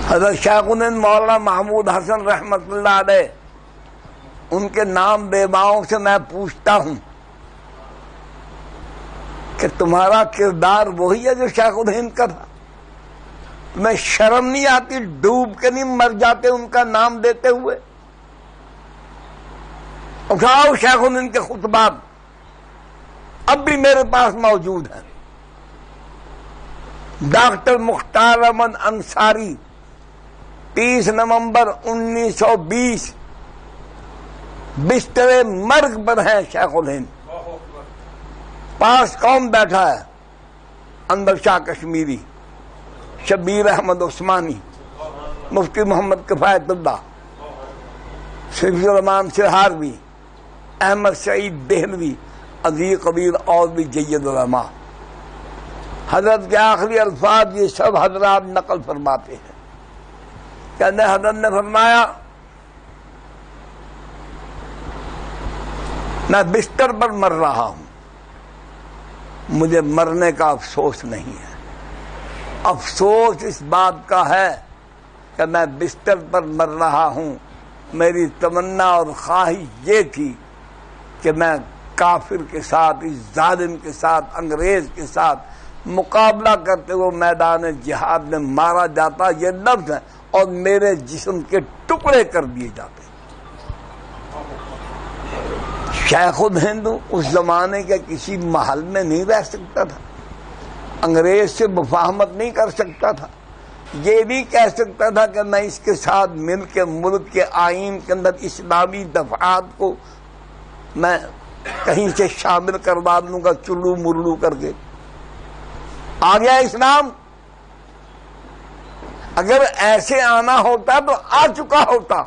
حضرت شیخ الہند مولانا محمود حسن رحمت اللہ علیہ، ان کے نام بیواؤں سے میں پوچھتا ہوں کہ تمہارا کردار وہی ہے جو شیخ الہند کا تھا؟ تمہیں شرم نہیں آتی؟ ڈوب کے نہیں مر جاتے ان کا نام دیتے ہوئے؟ اٹھاؤ شیخ الہند کے خطبات، اب بھی میرے پاس موجود ہیں۔ ڈاکٹر مختار احمد انصاری 30 نومبر 1920 بستر مرگ پر ہیں شیخ الہند، پاس کون بیٹھا ہے؟ انور شاہ کشمیری، شبیر احمد عثمانی، مفتی محمد کفایت اللہ، شفیع الرحمان سہاروی، احمد سعید دہلوی، عزیز قبیر اور بھی جید علماء۔ حضرت کے آخری الفاظ یہ سب حضرات نقل فرماتے ہیں۔ کہتے ہیں حضرت نے فرمایا میں بستر پر مر رہا ہوں، مجھے مرنے کا افسوس نہیں ہے، افسوس اس بات کا ہے کہ میں بستر پر مر رہا ہوں، میری تمنا اور خواہش یہ تھی کہ میں کافر کے ساتھ، اس ظالم کے ساتھ، انگریز کے ساتھ مقابلہ کرتے ہوئے میدان جہاد میں مارا جاتا، یہ لفظ ہے، اور میرے جسم کے ٹکڑے کر دیے جاتے۔ شیخ الہند اس زمانے کے کسی محل میں نہیں رہ سکتا تھا، انگریز سے مفاہمت نہیں کر سکتا تھا، یہ بھی کہہ سکتا تھا کہ میں اس کے ساتھ مل کے ملک کے آئین کے اندر اسلامی دفعات کو میں کہیں سے شامل کروا دوں گا چلو مرلو کر کے۔ آ گیا اسلام، اگر ایسے آنا ہوتا تو آ چکا ہوتا۔